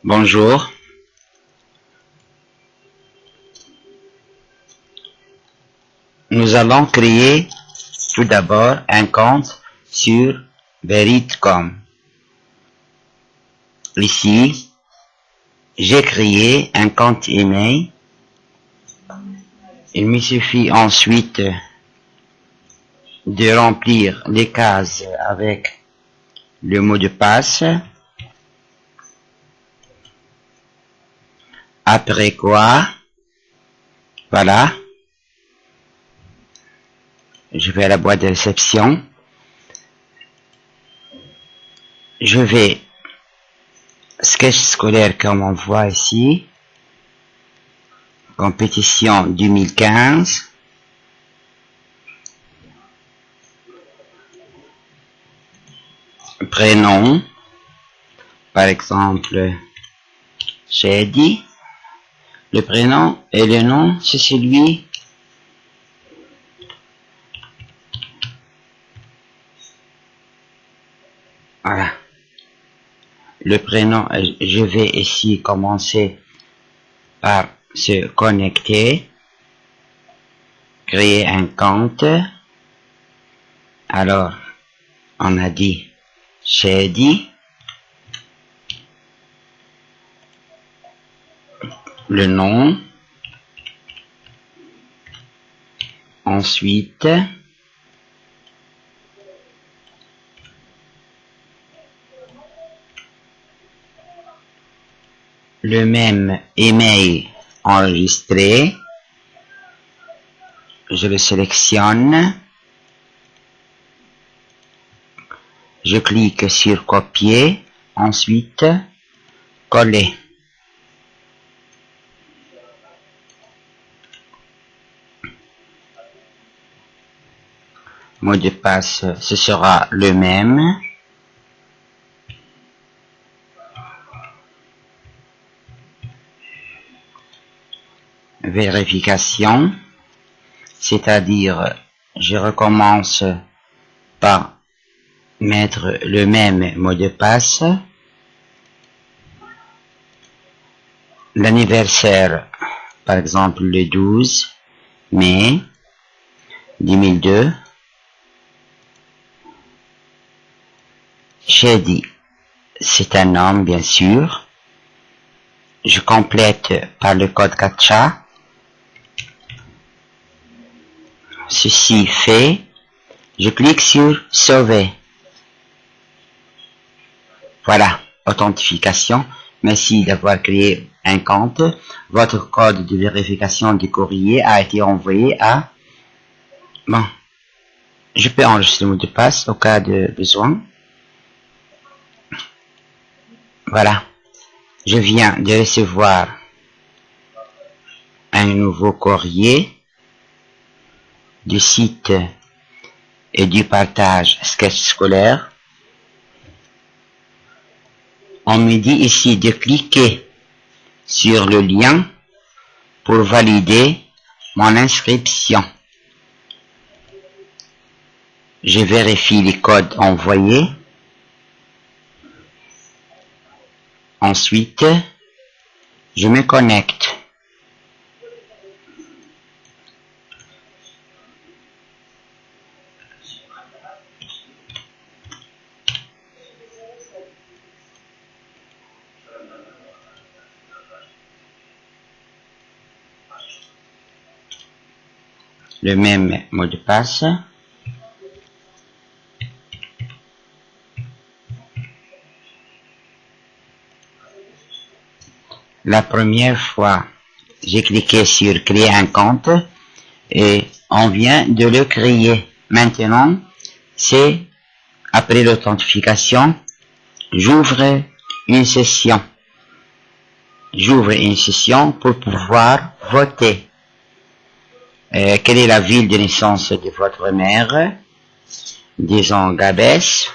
Bonjour, nous allons créer tout d'abord un compte sur Veritcom. Ici, j'ai créé un compte email. Il me suffit ensuite de remplir les cases avec le mot de passe. Après quoi, voilà, je vais à la boîte de réception. Je vais sketch scolaire comme on voit ici, compétition 2015. Prénom, par exemple, Shady. Le prénom et le nom, c'est celui voilà. Le prénom, je vais ici commencer par se connecter, créer un compte. Alors, on a dit Shady, le nom, ensuite le même email enregistré, je le sélectionne, je clique sur copier, ensuite coller. Mot de passe, ce sera le même. Vérification, c'est-à-dire je recommence par mettre le même mot de passe. L'anniversaire, par exemple le 12 mai 2002. Shady, c'est un homme bien sûr. Je complète par le code CAPTCHA. Ceci fait, je clique sur sauver. Voilà, authentification. Merci d'avoir créé un compte. Votre code de vérification du courrier a été envoyé à... Bon, je peux enregistrer le mot de passe au cas de besoin. Voilà, je viens de recevoir un nouveau courrier du site et du partage sketch scolaire. On me dit ici de cliquer sur le lien pour valider mon inscription. Je vérifie les codes envoyés. Ensuite, je me connecte. Le même mot de passe. La première fois, j'ai cliqué sur créer un compte et on vient de le créer. Maintenant, c'est après l'authentification, j'ouvre une session. J'ouvre une session pour pouvoir voter. Quelle est la ville de naissance de votre mère? Disons Gabès.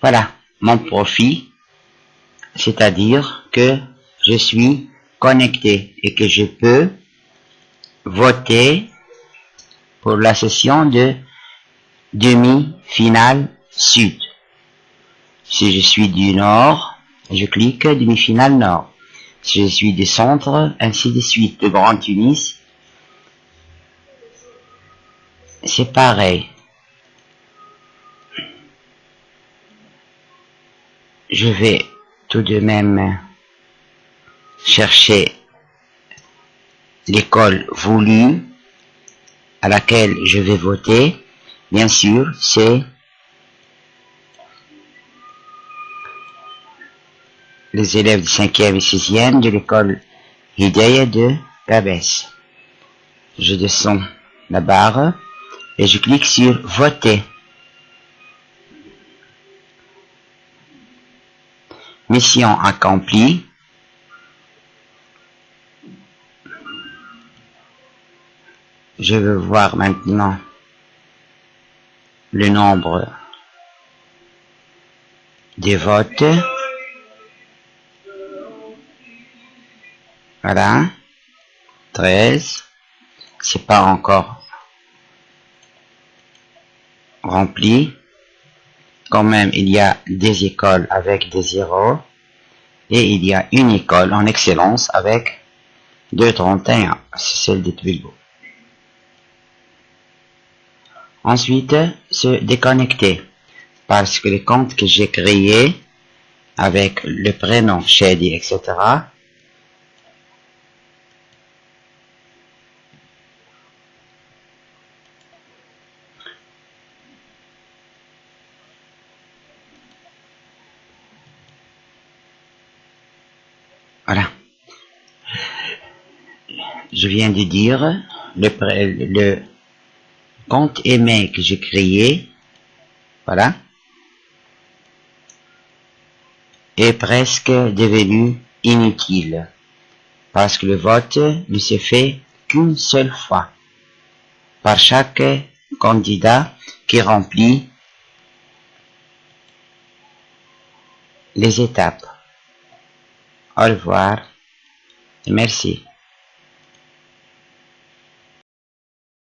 Voilà, mon profil, c'est-à-dire que je suis connecté et que je peux voter pour la session de demi-finale sud. Si je suis du nord, je clique demi-finale nord. Si je suis du centre, ainsi de suite. De Grand Tunis, c'est pareil. Je vais tout de même chercher l'école voulue à laquelle je vais voter. Bien sûr, c'est les élèves de 5e et 6e de l'école Hidayah de Gabès. Je descends la barre et je clique sur voter. Mission accomplie. Je veux voir maintenant le nombre des votes. Voilà. 13. C'est pas encore rempli. Quand même, il y a des écoles avec des zéros. Et il y a une école en excellence avec 2,31. C'est celle de Twilbo. Ensuite, se déconnecter. Parce que les comptes que j'ai créés avec le prénom Shady, etc. Voilà. Je viens de dire le compte email que j'ai créé. Voilà. Est presque devenu inutile. Parce que le vote ne se fait qu'une seule fois. Par chaque candidat qui remplit les étapes. Au revoir et merci.